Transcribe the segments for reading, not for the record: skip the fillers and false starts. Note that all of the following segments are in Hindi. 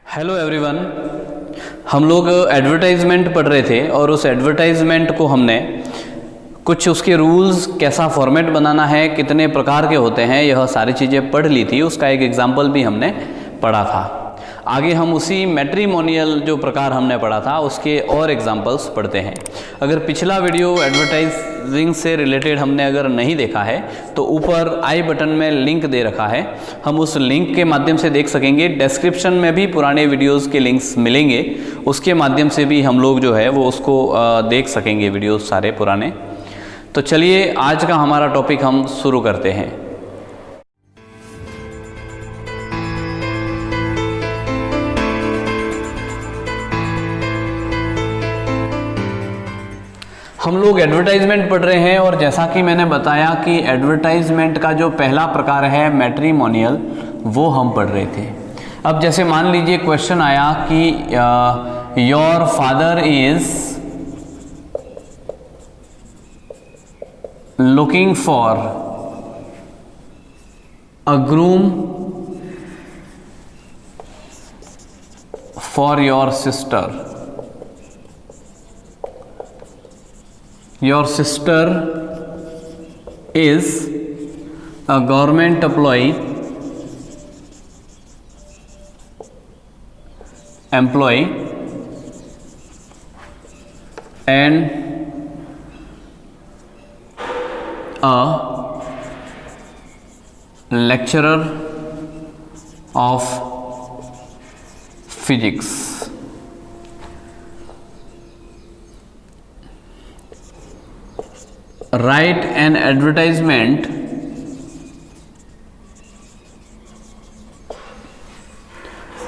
Hello everyone. हम लोग एडवर्टाइजमेंट पढ़ रहे थे और उस एडवर्टाइजमेंट को हमने कुछ उसके रूल्स, कैसा फॉर्मेट बनाना है, कितने प्रकार के होते हैं, यह सारी चीज़ें पढ़ ली थी। उसका एक एग्जाम्पल भी हमने पढ़ा था। आगे हम उसी मैट्रिमोनियल जो प्रकार हमने पढ़ा था उसके और एग्जाम्पल्स पढ़ते हैं। अगर पिछला वीडियो एडवर्टाइजिंग से रिलेटेड हमने अगर नहीं देखा है तो ऊपर आई बटन में लिंक दे रखा है, हम उस लिंक के माध्यम से देख सकेंगे। डिस्क्रिप्शन में भी पुराने वीडियोस के लिंक्स मिलेंगे, उसके माध्यम से भी हम लोग जो है वो उसको देख सकेंगे, वीडियोस सारे पुराने। तो चलिए आज का हमारा टॉपिक हम शुरू करते हैं। हम लोग एडवर्टाइजमेंट पढ़ रहे हैं और जैसा कि मैंने बताया कि एडवर्टाइजमेंट का जो पहला प्रकार है मैट्रिमोनियल, वो हम पढ़ रहे थे। अब जैसे मान लीजिए क्वेश्चन आया कि your father is looking for a groom for your sister. Your sister is a government employee and a lecturer of physics. Write an advertisement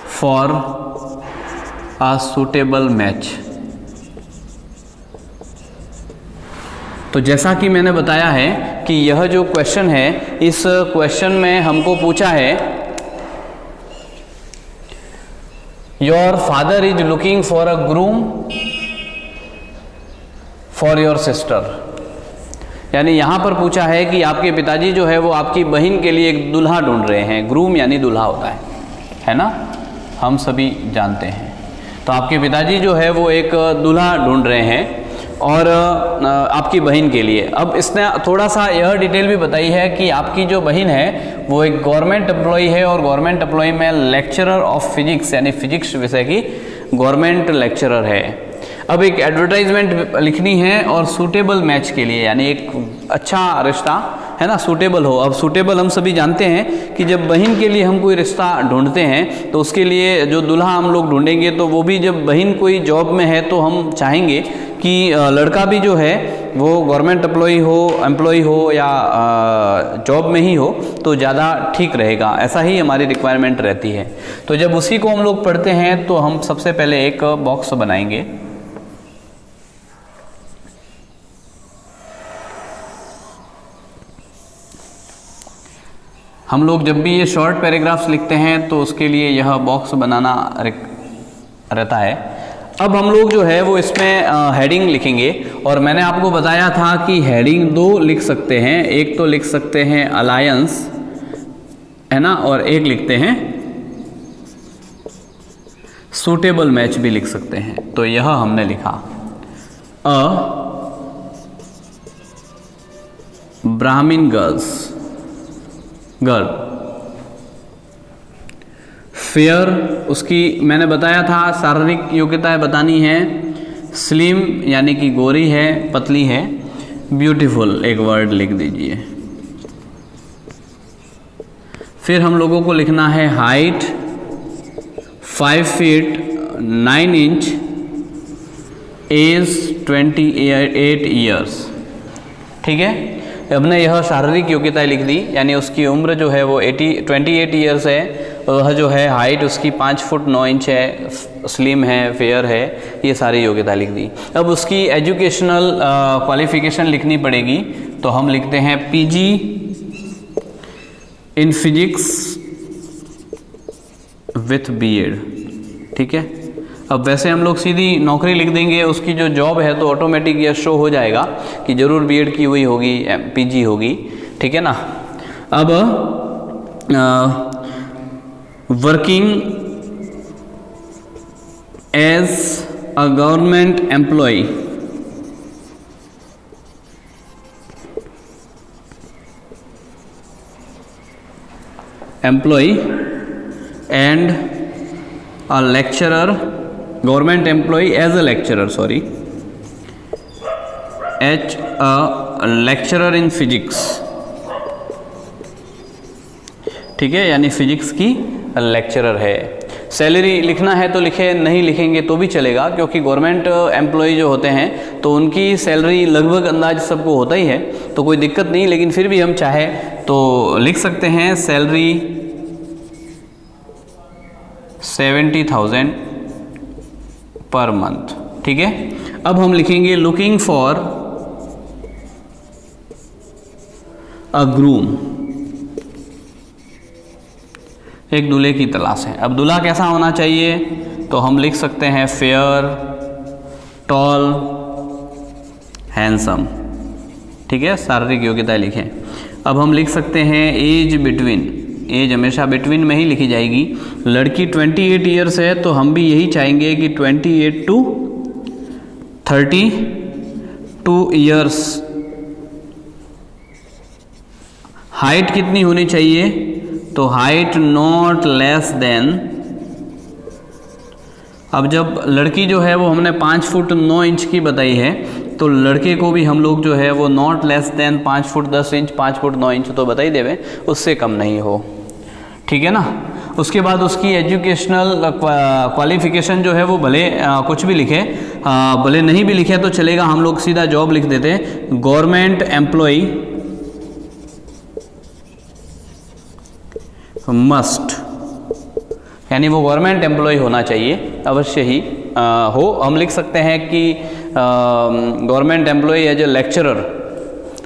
for a suitable match। तो जैसा कि मैंने बताया है कि यह जो क्वेश्चन है, इस क्वेश्चन में हमको पूछा है your father is looking for a groom for your sister. यानी यहाँ पर पूछा है कि आपके पिताजी जो है वो आपकी बहन के लिए एक दूल्हा ढूंढ रहे हैं। ग्रूम यानी दूल्हा होता है ना, हम सभी जानते हैं। तो आपके पिताजी जो है वो एक दूल्हा ढूंढ रहे हैं और आपकी बहन के लिए। अब इसने थोड़ा सा यह डिटेल भी बताई है कि आपकी जो बहन है वो एक गवर्नमेंट एम्प्लॉय है और गवर्नमेंट एम्प्लॉय में लेक्चरर ऑफ फिजिक्स यानी फिजिक्स विषय की गवर्नमेंट लेक्चरर है। अब एक एडवर्टाइजमेंट लिखनी है और सूटेबल मैच के लिए, यानी एक अच्छा रिश्ता है ना, सूटेबल हो। अब सूटेबल हम सभी जानते हैं कि जब बहन के लिए हम कोई रिश्ता ढूंढते हैं तो उसके लिए जो दूल्हा हम लोग ढूंढेंगे, तो वो भी जब बहन कोई जॉब में है तो हम चाहेंगे कि लड़का भी जो है वो गवर्नमेंट एम्प्लॉय हो या जॉब में ही हो तो ज़्यादा ठीक रहेगा। ऐसा ही हमारी रिक्वायरमेंट रहती है। तो जब उसी को हम लोग पढ़ते हैं तो हम सबसे पहले एक बॉक्स बनाएंगे। हम लोग जब भी ये शॉर्ट पैराग्राफ्स लिखते हैं तो उसके लिए यह बॉक्स बनाना रहता है। अब हम लोग जो है वो इसमें हेडिंग लिखेंगे और मैंने आपको बताया था कि हेडिंग दो लिख सकते हैं। एक तो लिख सकते हैं अलायंस, है ना, और एक लिखते हैं सूटेबल मैच भी लिख सकते हैं। तो यह हमने लिखा अ ब्राह्मण गर्ल फेयर, उसकी मैंने बताया था शारीरिक योग्यताएं बतानी है। स्लिम यानी कि गोरी है, पतली है। ब्यूटीफुल एक वर्ड लिख दीजिए। फिर हम लोगों को लिखना है height 5 feet 9 inch, age 28 years. ठीक है, हमने यह शारीरिक योग्यता लिख दी, यानी उसकी उम्र जो है वो 28 ईयर्स है। वह जो है हाइट उसकी 5 फुट 9 इंच है, स्लिम है, फेयर है, ये सारी योग्यता लिख दी। अब उसकी एजुकेशनल क्वालिफिकेशन लिखनी पड़ेगी। तो हम लिखते हैं PG in physics with B Ed. ठीक है, अब वैसे हम लोग सीधी नौकरी लिख देंगे, उसकी जो जॉब है तो ऑटोमेटिक यह शो हो जाएगा कि जरूर बीएड की हुई होगी, पीजी होगी। ठीक है ना। अब working as a government employ and a lecturer, government employee as a lecturer, sorry, as a lecturer in physics, ठीक है, यानी फिजिक्स की लेक्चरर है। सैलरी लिखना है तो लिखे, नहीं लिखेंगे तो भी चलेगा, क्योंकि गवर्नमेंट एम्प्लॉय जो होते हैं तो उनकी सैलरी लगभग अंदाज सबको होता ही है, तो कोई दिक्कत नहीं, लेकिन फिर भी हम चाहे तो लिख सकते हैं सैलरी 70,000 पर मंथ, ठीक है। अब हम लिखेंगे लुकिंग फॉर अ ग्रूम, एक दूल्हे की तलाश है। अब दूल्हा कैसा होना चाहिए, तो हम लिख सकते हैं फेयर, टॉल, हैंडसम, ठीक है, शारीरिक योग्यता लिखें। अब हम लिख सकते हैं एज बिटवीन, एज हमेशा बिटवीन में ही लिखी जाएगी। लड़की 28 ईयर्स है तो हम भी यही चाहेंगे कि 28 to 32 ईयर्स। हाइट कितनी होनी चाहिए, तो हाइट नॉट लेस देन, अब जब लड़की जो है वो हमने 5 फुट 9 इंच की बताई है, तो लड़के को भी हम लोग जो है वो not less than 5 foot 10 inch 5 foot 9 inch तो बता ही देवे, उससे कम नहीं हो, ठीक है ना। उसके बाद उसकी एजुकेशनल क्वालिफिकेशन जो है वो भले कुछ भी लिखे, भले नहीं भी लिखे तो चलेगा, हम लोग सीधा जॉब लिख देते हैं, गवर्नमेंट एम्प्लॉय मस्ट, यानी वो गवर्नमेंट एम्प्लॉय होना चाहिए, अवश्य ही हो। हम लिख सकते हैं कि government employ as a lecturer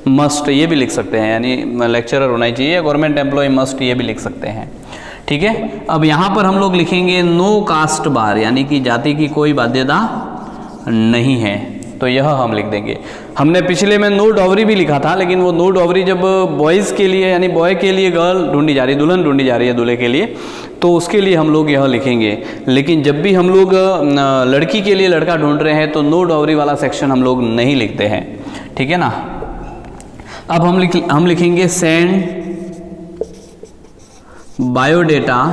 must, ये भी लिख सकते हैं, यानी लेक्चरर होना ही चाहिए, गवर्नमेंट एम्प्लॉय मस्ट, ये भी लिख सकते हैं, ठीक है। अब यहाँ पर हम लोग लिखेंगे नो कास्ट बार, यानी कि जाति की कोई बाध्यता नहीं है, तो यह हम लिख देंगे। हमने पिछले में नो डॉवरी भी लिखा था, लेकिन वो नो डॉवरी जब बॉयज़ के लिए, यानी बॉय के लिए गर्ल ढूंढी जा रही, दुल्हन ढूंढी जा रही है दूल्हे के लिए, तो उसके लिए हम लोग यह लिखेंगे। लेकिन जब भी हम लोग लड़की के लिए लड़का ढूंढ रहे हैं तो नो डॉवरी वाला सेक्शन हम लोग नहीं लिखते हैं, ठीक है ना। अब हम लिखेंगे send biodata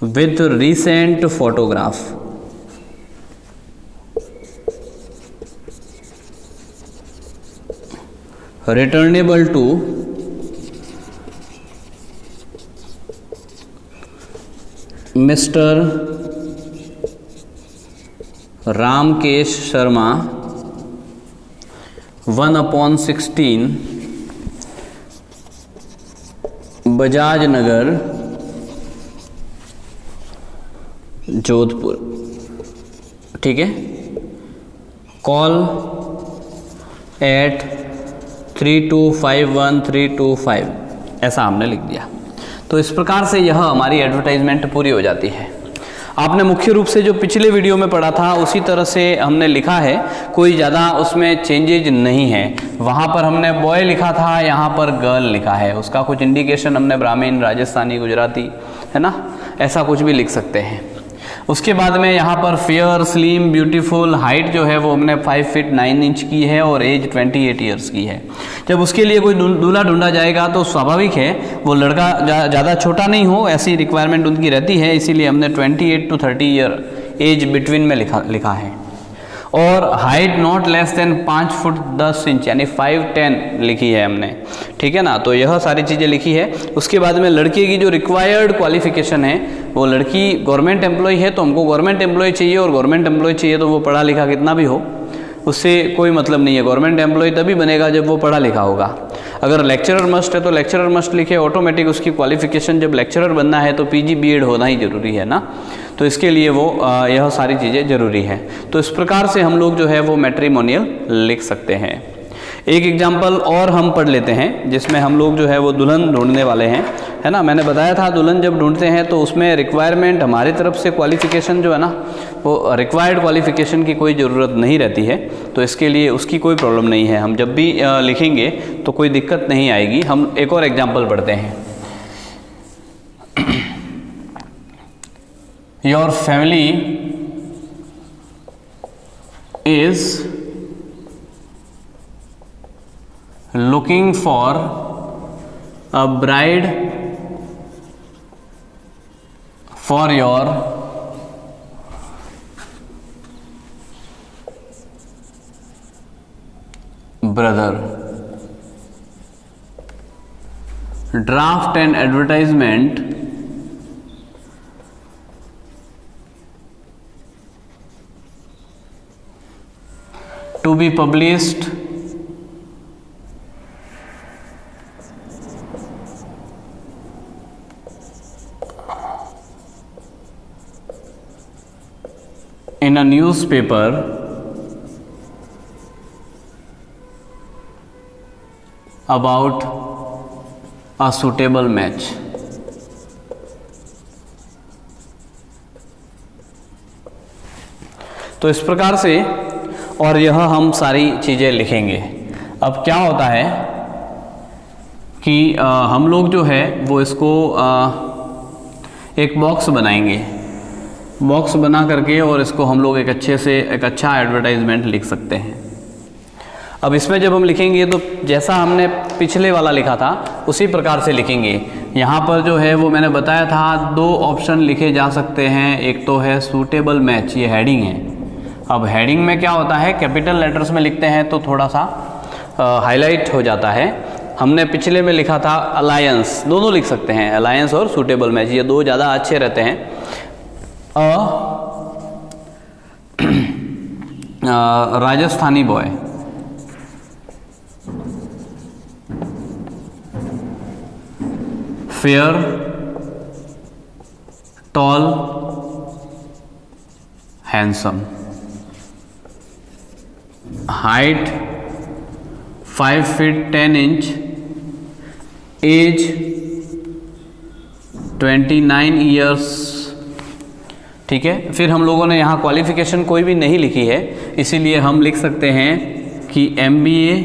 with recent photograph, returnable to mister Ramkesh Sharma 1/16 Bajaj Nagar Jodhpur, ठीक है। कॉल एट 3251-325, ऐसा हमने लिख दिया। तो इस प्रकार से यह हमारी एडवर्टाइजमेंट पूरी हो जाती है। आपने मुख्य रूप से जो पिछले वीडियो में पढ़ा था उसी तरह से हमने लिखा है, कोई ज़्यादा उसमें चेंजेज नहीं है। वहाँ पर हमने बॉय लिखा था, यहाँ पर गर्ल लिखा है, उसका कुछ इंडिकेशन हमने ब्राह्मीण, राजस्थानी, गुजराती, है ना, ऐसा कुछ भी लिख सकते हैं। उसके बाद में यहाँ पर फेयर, स्लिम, ब्यूटीफुल, हाइट जो है वो हमने 5 फीट 9 इंच की है और एज 28 ईयर्स की है। जब उसके लिए कोई दूल्हा ढूंढा जाएगा तो स्वाभाविक है वो लड़का ज़्यादा छोटा नहीं हो, ऐसी रिक्वायरमेंट उनकी रहती है, इसीलिए हमने 28 to 30 ईयर एज बिटवीन में लिखा है। और height not less than 5 foot 10 inch यानी 5'10" लिखी है हमने, ठीक है ना। तो यह सारी चीज़ें लिखी है। उसके बाद में लड़के की जो रिक्वायर्ड क्वालिफिकेशन है, वो लड़की गवर्नमेंट एम्प्लॉय है तो हमको गवर्नमेंट एम्प्लॉय चाहिए, और गवर्नमेंट एम्प्लॉय चाहिए तो वो पढ़ा लिखा कितना भी हो, उससे कोई मतलब नहीं है। गवर्नमेंट एम्प्लॉय तभी बनेगा जब वो पढ़ा लिखा होगा। अगर लेक्चरर मस्ट है तो लेक्चरर मस्ट लिखे, ऑटोमेटिक उसकी क्वालिफिकेशन जब लेक्चरर बनना है तो PG B.Ed होना ही जरूरी है ना, तो इसके लिए वो यह सारी चीज़ें ज़रूरी है। तो इस प्रकार से हम लोग जो है वो मैट्रिमोनियल लिख सकते हैं। एक एग्जाम्पल और हम पढ़ लेते हैं जिसमें हम लोग जो है वो दुल्हन ढूंढने वाले हैं, है ना। मैंने बताया था दुल्हन जब ढूंढते हैं तो उसमें रिक्वायरमेंट हमारी तरफ से क्वालिफिकेशन जो है ना, वो रिक्वायर्ड क्वालिफिकेशन की कोई ज़रूरत नहीं रहती है, तो इसके लिए उसकी कोई प्रॉब्लम नहीं है। हम जब भी लिखेंगे तो कोई दिक्कत नहीं आएगी। हम एक और एग्जाम्पल पढ़ते हैं। Your family is looking for a bride for your brother. Draft an advertisement to be published in a newspaper about a suitable match. तो इस प्रकार से और यह हम सारी चीज़ें लिखेंगे. अब क्या होता है कि हम लोग जो है वो इसको एक बॉक्स बनाएंगे. बॉक्स बना करके और इसको हम लोग एक अच्छा एडवर्टाइजमेंट लिख सकते हैं. अब इसमें जब हम लिखेंगे तो जैसा हमने पिछले वाला लिखा था उसी प्रकार से लिखेंगे. यहाँ पर जो है वो मैंने बताया था 2 ऑप्शन लिखे जा सकते हैं. एक तो है सूटेबल मैच, ये हेडिंग है. अब हेडिंग में क्या होता है, कैपिटल लेटर्स में लिखते हैं तो थोड़ा सा हाईलाइट हो जाता है. हमने पिछले में लिखा था अलायंस, दोनों लिख सकते हैं, अलायंस और सूटेबल मैच, ये 2 ज़्यादा अच्छे रहते हैं. Rajasthani boy, fair, tall, handsome, height 5 feet 10 inch, age 29 years. ठीक है. फिर हम लोगों ने यहाँ क्वालिफिकेशन कोई भी नहीं लिखी है, इसीलिए हम लिख सकते हैं कि MBA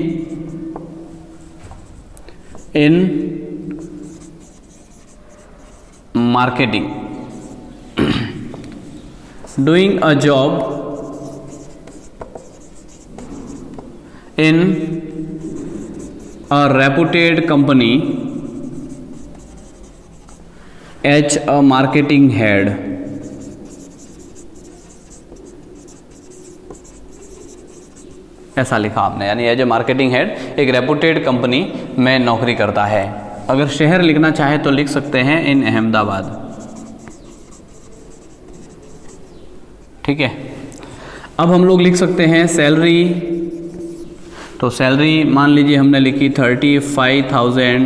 in marketing, doing a job in a reputed company as a marketing head. ऐसा लिखा आपने, यानी एज ए मार्केटिंग हेड एक रेपुटेड कंपनी में नौकरी करता है. अगर शहर लिखना चाहे तो लिख सकते हैं इन अहमदाबाद. ठीक है. अब हम लोग लिख सकते हैं सैलरी. तो सैलरी मान लीजिए हमने लिखी 35,000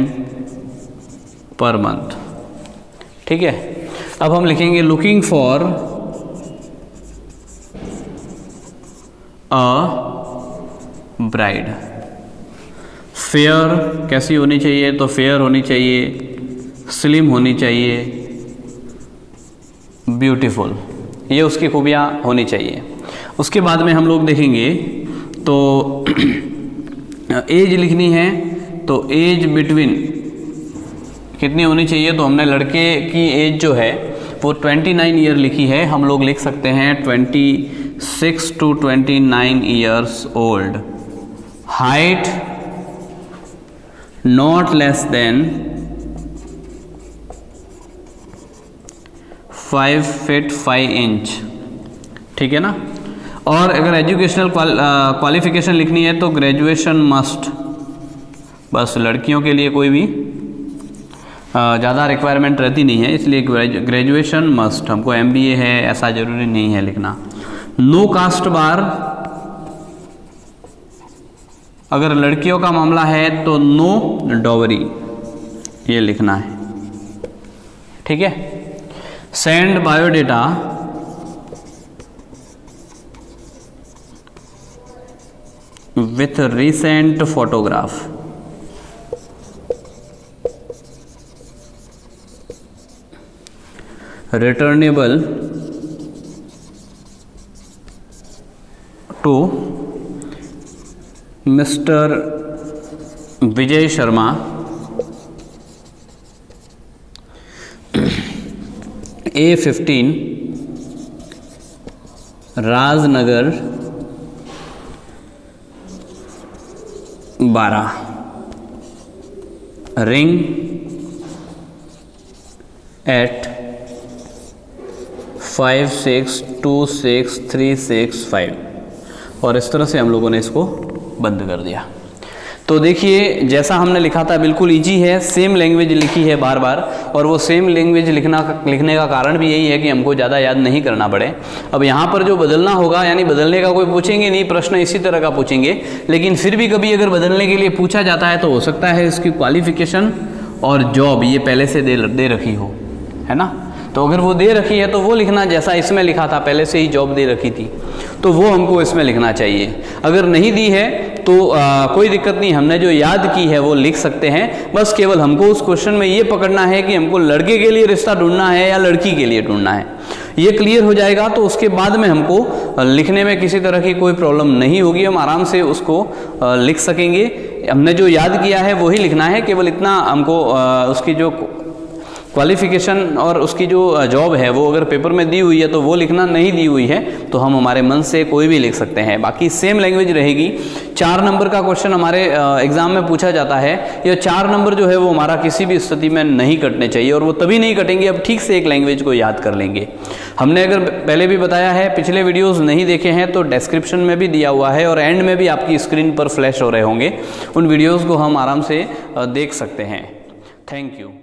पर मंथ. ठीक है. अब हम लिखेंगे looking for a bride. Fair कैसी होनी चाहिए, तो फेयर होनी चाहिए, स्लिम होनी चाहिए, ब्यूटीफुल, ये उसकी खूबियाँ होनी चाहिए. उसके बाद में हम लोग देखेंगे तो एज लिखनी है, तो एज बिटवीन कितनी होनी चाहिए, तो हमने लड़के की एज जो है वो 29 ईयर लिखी है. हम लोग लिख सकते हैं 26 to 29 years old. Height not less than 5 feet 5 inch. ठीक है ना. और अगर एजुकेशनल क्वालिफिकेशन लिखनी है तो ग्रेजुएशन मस्ट. बस लड़कियों के लिए कोई भी ज़्यादा रिक्वायरमेंट रहती नहीं है, इसलिए ग्रेजुएशन मस्ट. हमको MBA है ऐसा ज़रूरी नहीं है लिखना. नो कास्ट बार, अगर लड़कियों का मामला है तो नो डॉवरी, ये लिखना है. ठीक है. Send biodata with recent photograph. Returnable to Mr. Vijay Sharma, A15 Rajnagar 12, ring at 56263665 और इस तरह से हम लोगों ने इसको बंद कर दिया। तो देखिए जैसा हमने लिखा था बिल्कुल इजी है, सेम लैंग्वेज लिखी है बार बार, और वो सेम लैंग्वेज लिखने का कारण भी यही है कि हमको ज़्यादा याद नहीं करना पड़े। अब यहाँ पर जो बदलना होगा, यानी बदलने का कोई पूछेंगे नहीं, प्रश्न इसी तरह का पूछेंगे, लेकिन फिर भी कभी अगर बदलने के लिए पूछा जाता है तो हो सकता है इसकी क्वालिफिकेशन और जॉब ये पहले से दे रखी हो, है ना। तो अगर वो दे रखी है तो वो लिखना, जैसा इसमें लिखा था पहले से ही जॉब दे रखी थी तो वो हमको इसमें लिखना चाहिए। अगर नहीं दी है तो कोई दिक्कत नहीं, हमने जो याद की है वो लिख सकते हैं। बस केवल हमको उस क्वेश्चन में ये पकड़ना है कि हमको लड़के के लिए रिश्ता ढूंढना है या लड़की के लिए ढूंढना है। ये क्लियर हो जाएगा तो उसके बाद में हमको लिखने में किसी तरह की कोई प्रॉब्लम नहीं होगी, हम आराम से उसको लिख सकेंगे। हमने जो याद किया है वही लिखना है, केवल इतना हमको उसकी जो क्वालिफिकेशन और उसकी जो जॉब है वो अगर पेपर में दी हुई है तो वो लिखना, नहीं दी हुई है तो हम हमारे मन से कोई भी लिख सकते हैं। बाकी सेम लैंग्वेज रहेगी। 4 नंबर का क्वेश्चन हमारे एग्जाम में पूछा जाता है। ये 4 नंबर जो है वो हमारा किसी भी स्थिति में नहीं कटने चाहिए, और वो तभी नहीं कटेंगे अब ठीक से एक लैंग्वेज को याद कर लेंगे। हमने अगर पहले भी बताया है, पिछले वीडियोज़ नहीं देखे हैं तो डिस्क्रिप्शन में भी दिया हुआ है और एंड में भी आपकी स्क्रीन पर फ्लैश हो रहे होंगे, उन वीडियोज़ को हम आराम से देख सकते हैं। Thank you.